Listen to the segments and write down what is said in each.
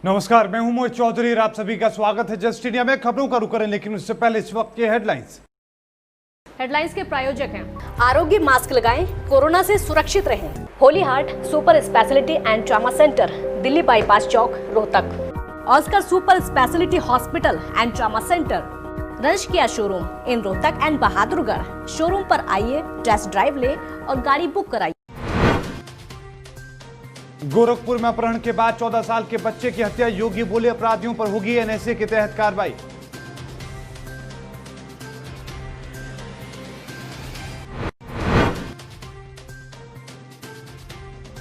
नमस्कार, मैं हूं मोहित चौधरी और आप सभी का स्वागत है जस्ट इंडिया में। खबरों का रुख करें, लेकिन उससे पहले इस वक्त के हेडलाइंस के प्रायोजक हैं आरोग्य मास्क लगाएं, कोरोना से सुरक्षित रहें। Holy Heart super speciality and trauma centre, Delhi bypass Chowk, Rohtak. Oscar super speciality hospital and trauma centre, रंश Kia showroom in Rohtak and Bahadurgarh. Showroom पर आइए, टेस्ट ड्राइव ले और गाड़ी बुक कराइए। गोरखपुर में अपहरण के बाद 14 साल के बच्चे की हत्या, योगी बोले अपराधियों पर होगी एनएसए के तहत कार्रवाई।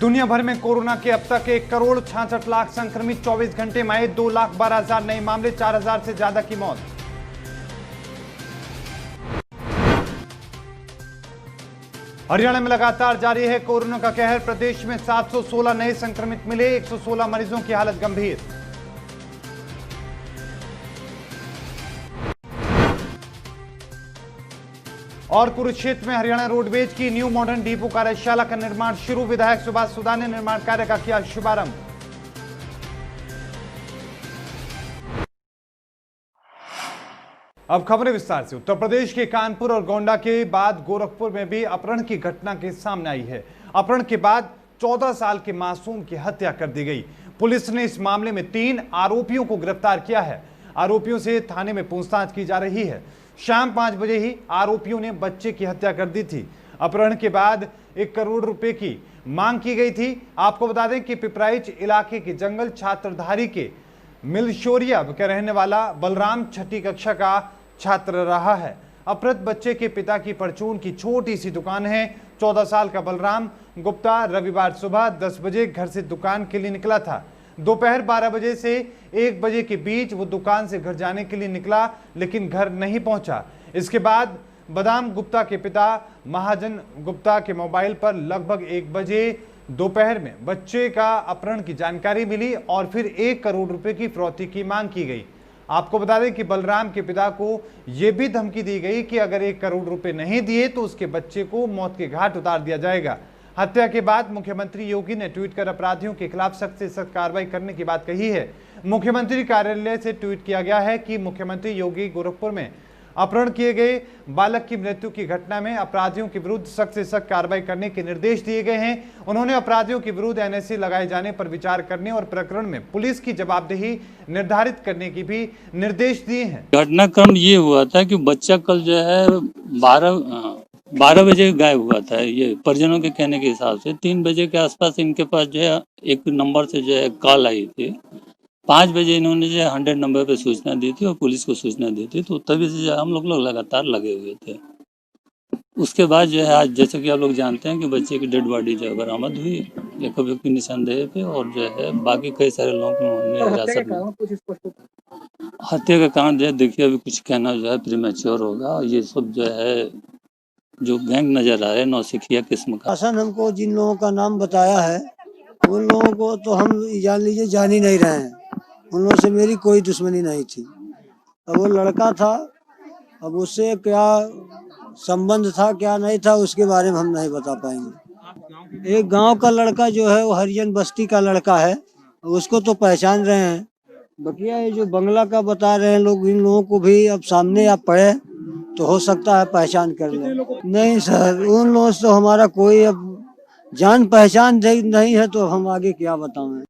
दुनिया भर में कोरोना के अब तक 1,66,00,000 संक्रमित, 24 घंटे में आए 2,12,000 नए मामले, 4,000 से ज्यादा की मौत। हरियाणा में लगातार जारी है कोरोना का कहर, प्रदेश में 716 नए संक्रमित मिले, 116 मरीजों की हालत गंभीर। और कुरुक्षेत्र में हरियाणा रोडवेज की न्यू मॉडर्न डिपो कार्यशाला का निर्माण शुरू, विधायक सुभाष सुधा ने निर्माण कार्य का किया शुभारंभ। अब खबरें विस्तार से। उत्तर प्रदेश के कानपुर और गोंडा के बाद गोरखपुर में भी अपहरण की घटना के सामने आई है। अपहरण के बाद 14 साल के मासूम की हत्या कर दी गई। पुलिस ने इस मामले में 3 आरोपियों को गिरफ्तार किया है। आरोपियों से थाने में पूछताछ की जा रही है। शाम 5 बजे ही आरोपियों ने बच्चे की हत्या कर दी थी। अपहरण के बाद 1 करोड़ रुपए की मांग की गई थी। आपको बता दें कि पिपराइच इलाके के जंगल छात्रधारी के मिलशोरिया के रहने वाला बलराम 6ठी कक्षा का छात्र रहा है। अपहृत बच्चे के पिता की परचून की छोटी सी दुकान है। 14 साल का बलराम गुप्ता रविवार सुबह 10 बजे घर से दुकान के लिए निकला था। दोपहर 12 बजे से 1 बजे के बीच वो दुकान से घर जाने के लिए निकला, लेकिन घर नहीं पहुंचा। इसके बाद बदाम गुप्ता के पिता महाजन गुप्ता के मोबाइल पर लगभग 1 बजे दोपहर में बच्चे का अपहरण की जानकारी मिली और फिर 1 करोड़ रुपए की फिरौती की मांग की गई। आपको बता दें कि बलराम के पिता को यह भी धमकी दी गई कि अगर 1 करोड़ रुपए नहीं दिए तो उसके बच्चे को मौत के घाट उतार दिया जाएगा। हत्या के बाद मुख्यमंत्री योगी ने ट्वीट कर अपराधियों के खिलाफ सख्त से सख्त कार्रवाई करने की बात कही है। मुख्यमंत्री कार्यालय से ट्वीट किया गया है कि मुख्यमंत्री योगी गोरखपुर में अपहरण किए गए बालक की मृत्यु की घटना में अपराधियों के विरुद्ध सख्त से सख्त कार्रवाई करने के निर्देश दिए गए हैं। उन्होंने अपराधियों के विरुद्ध एनएसए लगाए जाने पर विचार करने और प्रकरण में पुलिस की जवाबदेही निर्धारित करने की भी निर्देश दिए हैं। घटनाक्रम ये हुआ था कि बच्चा कल जो है 12 बजे गायब हुआ था। ये परिजनों के कहने के हिसाब से 3 बजे के आसपास इनके पास जो है एक नंबर से जो है कॉल आई थी। 5 बजे इन्होंने जो 100 नंबर पे सूचना दी थी और पुलिस को सूचना दी थी। तो तभी से जो हम लोग लगातार लगे हुए थे। उसके बाद जो है आज जैसे कि आप लोग जानते हैं कि बच्चे की डेड बॉडी जो है बरामद हुई एक व्यक्ति निशानदेह पे, और जो है बाकी कई सारे लोगों को हिरासत में। हत्या का कारण जो है देखिए अभी कुछ कहना जो है प्रीमेच्योर होगा। ये सब जो है जो गैंग नजर आ रहे हैं नौसिखिया किस्म का। शासन हमको जिन लोगों का नाम बताया है उन लोगों को तो हम जान लीजिए जान ही नहीं रहे हैं। उन लोगों से मेरी कोई दुश्मनी नहीं थी। अब वो लड़का था, अब उससे क्या संबंध था क्या नहीं था उसके बारे में हम नहीं बता पाएंगे। एक गांव का लड़का जो है वो हरिजन बस्ती का लड़का है, उसको तो पहचान रहे हैं। बकिया ये जो बंगला का बता रहे हैं लोग, इन लोगों को भी अब सामने आप पड़े तो हो सकता है पहचान कर ले। नहीं सर, उन लोगों से तो हमारा कोई अब जान पहचान नहीं है, तो हम आगे क्या बताएं।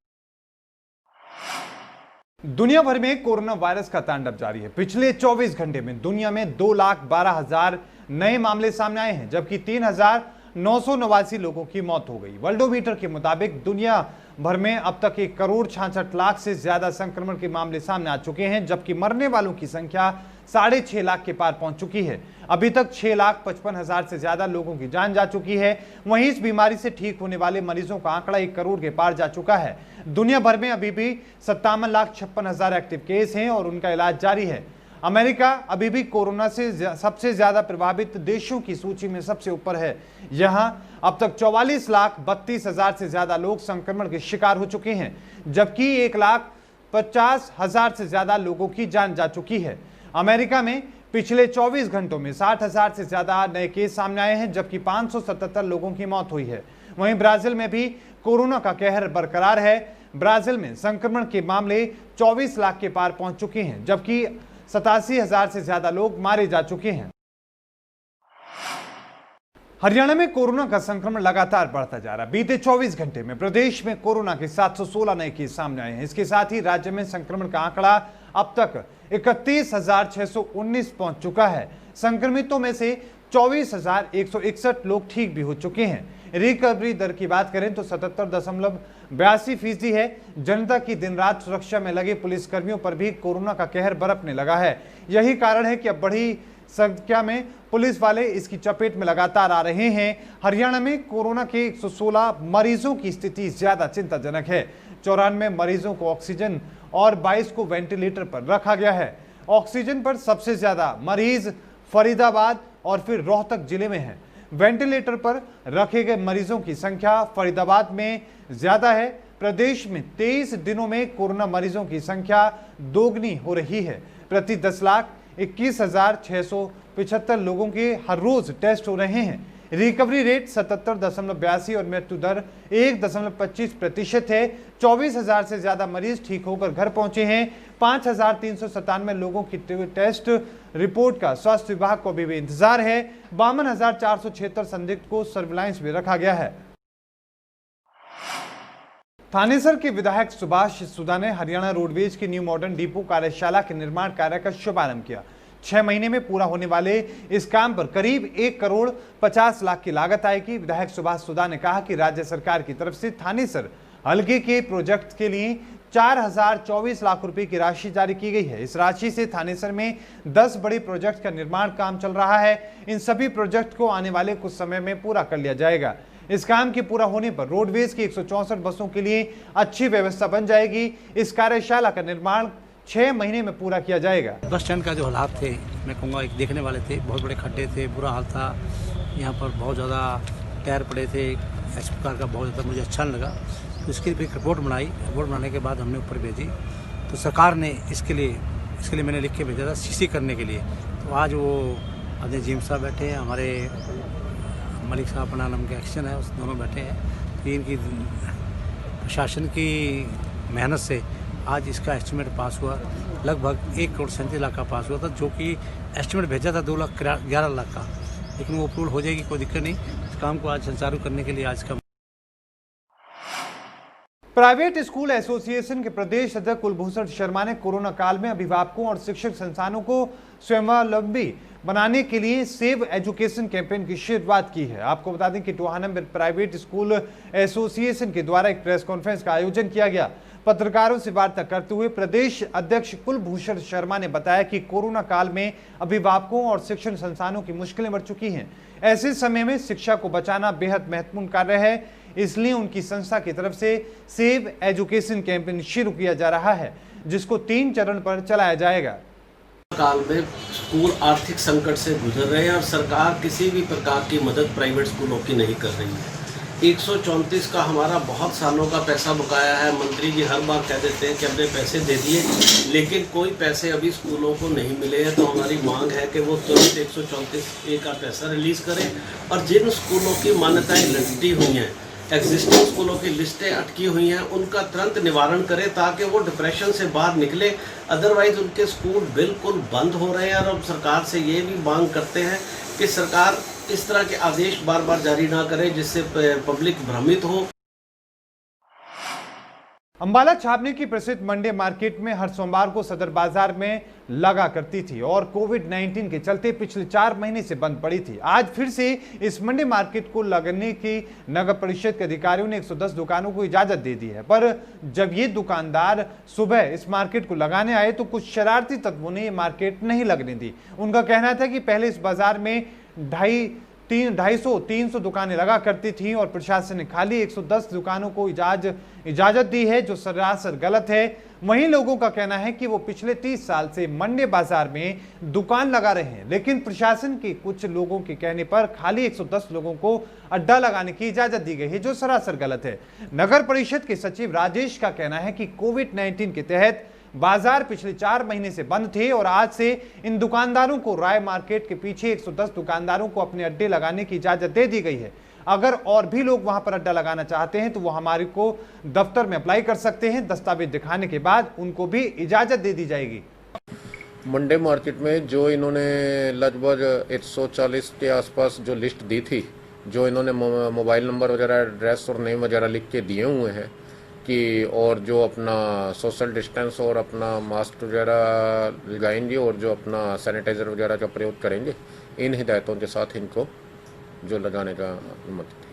दुनिया भर में कोरोना वायरस का तांडव जारी है। पिछले 24 घंटे में दुनिया में 2,12,000 नए मामले सामने आए हैं, जबकि 3,989 लोगों की मौत हो गई। वर्ल्डोमीटर के मुताबिक दुनिया भर में अब तक 1,66,00,000 से ज्यादा संक्रमण के मामले सामने आ चुके हैं, जबकि मरने वालों की संख्या 6.5 लाख के पार पहुंच चुकी है। अभी तक 6,55,000 से ज्यादा लोगों की जान जा चुकी है। वहीं इस बीमारी से ठीक होने वाले मरीजों का आंकड़ा 1 करोड़ के पार जा चुका है। दुनिया भर में अभी भी 57,56,000 एक्टिव केस हैं और उनका इलाज जारी है। अमेरिका अभी भी कोरोना से सबसे ज्यादा प्रभावित देशों की सूची में सबसे ऊपर है। यहां अब तक 44,32,000 से ज्यादा लोग संक्रमण के शिकार हो चुके हैं, जबकि 1,50,000 से ज्यादा लोगों की जान जा चुकी है। अमेरिका में पिछले 24 घंटों में 60,000 से ज्यादा नए केस सामने आए हैं, जबकि 577 लोगों की मौत हुई है। वहीं ब्राजील में भी कोरोना का कहर बरकरार है। ब्राजील में संक्रमण के मामले 24 लाख के पार पहुंच चुके हैं, जबकि 87,000 से ज्यादा लोग मारे जा चुके हैं। हरियाणा में कोरोना का संक्रमण लगातार बढ़ता जा रहा है। बीते 24 घंटे में प्रदेश में कोरोना के 716 नए केस सामने आए हैं। इसके साथ ही राज्य में संक्रमण का आंकड़ा अब तक 31,619 पहुंच चुका है। संक्रमितों में से 24,161 लोग ठीक भी हो चुके हैं। रिकवरी दर की बात करें तो 77.82% है। जनता की दिन रात सुरक्षा में लगे पुलिसकर्मियों पर भी कोरोना का कहर बरपने लगा है। यही कारण है कि अब बड़ी संख्या में पुलिस वाले इसकी चपेट में लगातार आ रहे हैं। हरियाणा में कोरोना के 116 मरीजों की स्थिति ज्यादा चिंताजनक है। 94 मरीजों को ऑक्सीजन और 22 को वेंटिलेटर पर रखा गया है। ऑक्सीजन पर सबसे ज्यादा मरीज फरीदाबाद और फिर रोहतक जिले में है। वेंटिलेटर पर रखे गए मरीजों की संख्या फरीदाबाद में ज्यादा है। प्रदेश में 23 दिनों में कोरोना मरीजों की संख्या दोगुनी हो रही है। प्रति 10,21,675 लोगों के हर रोज टेस्ट हो रहे हैं। रिकवरी रेट 77.82 और मृत्यु दर 1.25% है। 24,000 से ज्यादा मरीज ठीक होकर घर पहुंचे हैं। 5,397 लोगों की टेस्ट रिपोर्ट का स्वास्थ्य विभाग को अभी भी इंतजार है। 52,476 संदिग्ध को सर्विलांस में रखा गया है। थानेसर के विधायक सुभाष सुधा ने हरियाणा रोडवेज की न्यू मॉडर्न डिपो कार्यशाला के निर्माण कार्य का शुभारंभ किया। 6 महीने में पूरा होने वाले इस काम पर करीब 1,50,00,000 की लागत आएगी। विधायक सुभाष सुधा ने कहा कि राज्य सरकार की तरफ से थानेसर हल्के के प्रोजेक्ट के लिए 4,024 लाख रुपए की राशि जारी की गई है। इस राशि से थानेसर में 10 बड़े प्रोजेक्ट का निर्माण काम चल रहा है। इन सभी प्रोजेक्ट को आने वाले कुछ समय में पूरा कर लिया जाएगा। इस काम के पूरा होने पर रोडवेज की 164 बसों के लिए अच्छी व्यवस्था बन जाएगी। इस कार्यशाला का निर्माण 6 महीने में पूरा किया जाएगा। बस स्टैंड का जो हालात थे, मैं कहूँगा एक देखने वाले थे। बहुत बड़े खड्डे थे, बुरा हाल था। यहाँ पर बहुत ज़्यादा टायर पड़े थे। इस प्रकार का बहुत ज़्यादा मुझे अच्छा नहीं लगा। तो इसकी भी रिपोर्ट बनाई। रिपोर्ट बनाने के बाद हमने ऊपर भेजी तो सरकार ने इसके लिए मैंने लिख के भेजा था सीसी करने के लिए। तो आज वो अपने जीएम साहब बैठे हैं, हमारे मलिक साहब अपना नाम के एक्शन है, उस दोनों बैठे हैं। तो इनकी प्रशासन की मेहनत से आज इसका एस्टिमेट पास हुआ। लगभग 1,37,00,000 का पास हुआ था, जो कि एस्टिमेट भेजा था 2,11,00,000 का, लेकिन वो अप्रूवल हो जाएगी, कोई दिक्कत नहीं। इस काम को आज सुचारू करने के लिए आज का प्राइवेट स्कूल एसोसिएशन के प्रदेश अध्यक्ष कुलभूषण शर्मा ने कोरोना काल में अभिभावकों और शिक्षक संस्थानों को स्वावलंबी बनाने के लिए सेव एजुकेशन कैंपेन की शुरुआत की है। आपको बता दें कि टोहाना में प्राइवेट स्कूल एसोसिएशन के द्वारा एक प्रेस कॉन्फ्रेंस का आयोजन किया गया। पत्रकारों से वार्ता करते हुए प्रदेश अध्यक्ष कुलभूषण शर्मा ने बताया कि कोरोना काल में अभिभावकों और शिक्षण संस्थानों की मुश्किलें बढ़ चुकी हैं। ऐसे समय में शिक्षा को बचाना बेहद महत्वपूर्ण कार्य है, इसलिए उनकी संस्था की तरफ से सेव एजुकेशन कैंपेन शुरू किया जा रहा है, जिसको 3 चरण पर चलाया जाएगा। काल में स्कूल आर्थिक संकट से गुजर रहे हैं और सरकार किसी भी प्रकार की मदद प्राइवेट स्कूलों की नहीं कर रही है। 134 का हमारा बहुत सालों का पैसा बकाया है। मंत्री जी हर बार कह देते हैं कि हमने पैसे दे दिए, लेकिन कोई पैसे अभी स्कूलों को नहीं मिले हैं। तो हमारी मांग है कि वो तुरंत 134A का पैसा रिलीज़ करें और जिन स्कूलों की मान्यताएं लटकी हुई हैं, एग्जिस्टिंग स्कूलों की लिस्टें अटकी हुई हैं, उनका तुरंत निवारण करें ताकि वो डिप्रेशन से बाहर निकले। अदरवाइज उनके स्कूल बिल्कुल बंद हो रहे हैं और अब सरकार से ये भी मांग करते हैं कि सरकार इस तरह के आदेश बार बार जारी ना करे जिससे पब्लिक भ्रमित हो। अंबाला छावनी की प्रसिद्ध मंडी मार्केट में हर सोमवार को सदर बाजार में लगा करती थी और कोविड-19 के चलते पिछले 4 महीने से बंद पड़ी थी। आज फिर से इस मंडी मार्केट को लगने की नगर परिषद के अधिकारियों ने 110 दुकानों को इजाजत दे दी है, पर जब ये दुकानदार सुबह इस मार्केट को लगाने आए तो कुछ शरारती तत्वों ने ये मार्केट नहीं लगने दी। उनका कहना था कि पहले इस बाजार में 250-300 दुकानें लगा करती थी और प्रशासन ने खाली 110 दुकानों को इजाजत दी है, जो सरासर गलत है। वहीं लोगों का कहना है कि वो पिछले 30 साल से मंडी बाजार में दुकान लगा रहे हैं, लेकिन प्रशासन के कुछ लोगों के कहने पर खाली 110 लोगों को अड्डा लगाने की इजाजत दी गई है, जो सरासर गलत है। नगर परिषद के सचिव राजेश का कहना है कि कोविड-19 के तहत बाजार पिछले 4 महीने से बंद थे और आज से इन दुकानदारों को राय मार्केट के पीछे 110 दुकानदारों को अपने अड्डे लगाने की इजाजत दे दी गई है। अगर और भी लोग वहां पर अड्डा लगाना चाहते हैं तो वो हमारे को दफ्तर में अप्लाई कर सकते हैं। दस्तावेज दिखाने के बाद उनको भी इजाजत दे दी जाएगी। मंडे मार्केट में जो इन्होंने लगभग 140 के आसपास जो लिस्ट दी थी, जो इन्होंने मोबाइल नंबर वगैरह, एड्रेस और नेम वगैरह लिख के दिए हुए हैं कि और जो अपना सोशल डिस्टेंस और अपना मास्क वगैरह लगाएंगे और जो अपना सैनिटाइज़र वगैरह का प्रयोग करेंगे, इन हिदायतों के साथ इनको जो लगाने का अनुमति थी।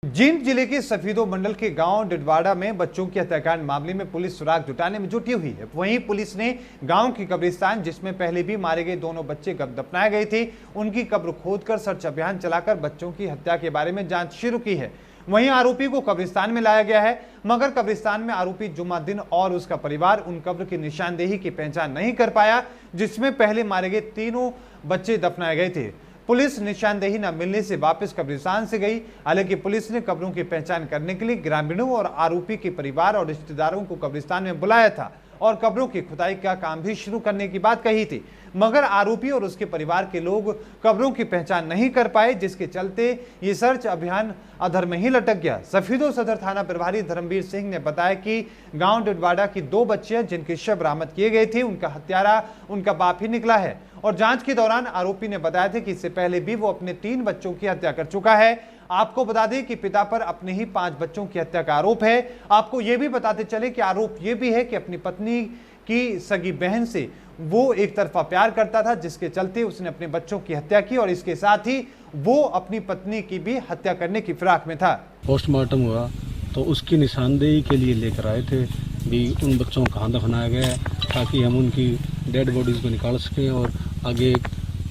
जींद जिले के सफीदो मंडल के गांव डिडवाड़ा में बच्चों की हत्याकांड मामले में पुलिस सुराग जुटाने में जुटी हुई है। वहीं पुलिस ने गांव की कब्रिस्तान, जिसमें पहले भी मारे गए दोनों बच्चे दफनाए गए थे, उनकी कब्र खोदकर सर्च अभियान चलाकर बच्चों की हत्या के बारे में जांच शुरू की है। वहीं आरोपी को कब्रिस्तान में लाया गया है, मगर कब्रिस्तान में आरोपी जुम्माद्दीन और उसका परिवार उन कब्र की निशानदेही की पहचान नहीं कर पाया, जिसमें पहले मारे गए तीनों बच्चे दफनाए गए थे। पुलिस निशानदेही न मिलने से वापस कब्रिस्तान से गई। हालांकि पुलिस ने कब्रों की पहचान करने के लिए ग्रामीणों और आरोपी के परिवार और रिश्तेदारों को कब्रिस्तान में बुलाया था और कब्रों की खुदाई का काम भी शुरू करने की बात कही थी, मगर आरोपी और उसके परिवार के लोग कब्रों की पहचान नहीं कर पाए, जिसके चलते ये सर्च अभियान अधर में ही लटक गया। सफीदो सदर थाना प्रभारी धर्मवीर सिंह ने बताया कि गांव डिडवाड़ा की 2 बच्चियां जिनके शव बरामद किए गए थे, उनका हत्यारा उनका बाप ही निकला है और जांच के दौरान आरोपी ने बताया था कि इससे पहले भी वो अपने 3 बच्चों की हत्या कर चुका है। आपको बता दें कि पिता पर अपने ही 5 बच्चों की हत्या का आरोप है। आपको ये भी बताते चले कि आरोप ये भी है कि अपनी पत्नी की सगी बहन से वो एक तरफा प्यार करता था, जिसके चलते उसने अपने बच्चों की हत्या की और इसके साथ ही वो अपनी पत्नी की भी हत्या करने की फिराक में था। पोस्टमार्टम हुआ तो उसकी निशानदेही के लिए लेकर आए थे भी उन बच्चों को कहाँ दफनाया गया है, ताकि हम उनकी डेड बॉडीज़ को निकाल सकें और आगे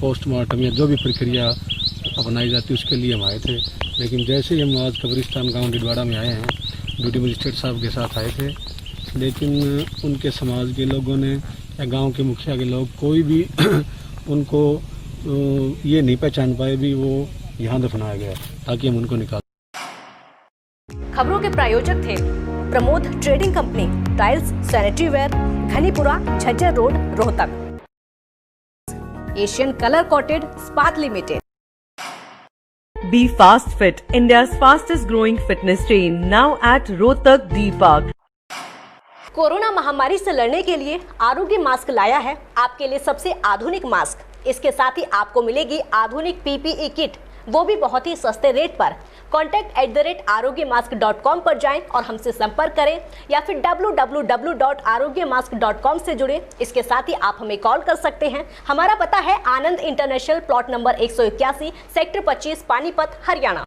पोस्टमार्टम या जो भी प्रक्रिया अपनाई जाती है उसके लिए हम आए थे। लेकिन जैसे ही हम आज कब्रिस्तान गांव डिडवाड़ा में आए हैं, ड्यूटी मजिस्ट्रेट साहब के साथ आए थे, लेकिन उनके समाज के लोगों ने या गांव के मुखिया के लोग कोई भी उनको ये नहीं पहचान पाए भी वो यहाँ दफनाया गया, ताकि हम उनको निकाल। खबरों के प्रायोजक थे Pramod trading company, tiles, sanitary ware, Ghanipura, Jhajjar road, Rohtak. Asian colour coated Ispat limited. Be Fast Fit, India's fastest growing fitness chain, now at Rohtak D Park. Corona महामारी से लड़ने के लिए आरोग्य मास्क लाया है आपके लिए सबसे आधुनिक मास्क। इसके साथ ही आपको मिलेगी आधुनिक पीपीई किट, वो भी बहुत ही सस्ते रेट पर। contact@arogyamask.com पर जाएं और हमसे संपर्क करें या फिर www.arogyamask.com से जुड़े। इसके साथ ही आप हमें कॉल कर सकते हैं। हमारा पता है Anand international, plot number 181, sector 25, Panipat, Haryana.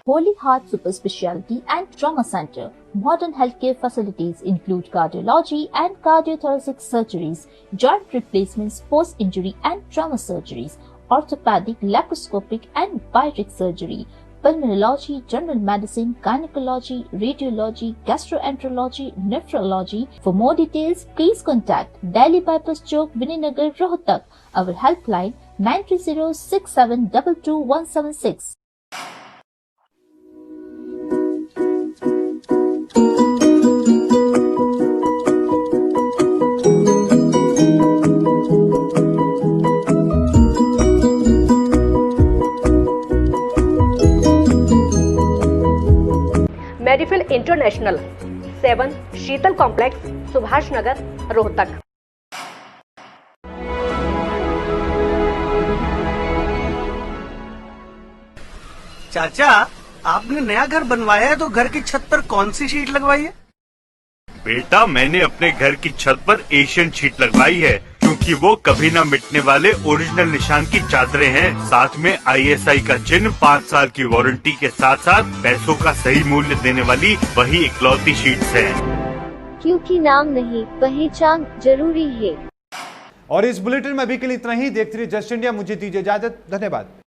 Holy Heart Super Speciality and Trauma Center. Modern healthcare facilities include cardiology and cardiothoracic surgeries, joint replacements, post-injury and trauma surgeries, orthopedic, laparoscopic and bariatric surgery, pulmonology, general medicine, gynecology, radiology, gastroenterology, nephrology. For more details, please contact Delhi Bypass Chowk, Vininagar, Rohtak. Our helpline 930-6722-176. मेडिफिल international, 7 Sheetal complex, Subhash Nagar, Rohtak. चाचा, आपने नया घर बनवाया है तो घर की छत पर कौन सी शीट लगवाई है? बेटा, मैंने अपने घर की छत पर एशियन शीट लगवाई है, क्योंकि वो कभी न मिटने वाले ओरिजिनल निशान की चादरें हैं। साथ में ISI का चिन्ह, 5 साल की वारंटी के साथ साथ पैसों का सही मूल्य देने वाली वही इकलौती शीट्स हैं। क्योंकि नाम नहीं, पहचान जरूरी है। और इस बुलेटिन में अभी के लिए इतना ही। देखते रहिए जस्ट इंडिया। मुझे दीजिए इजाजत। धन्यवाद।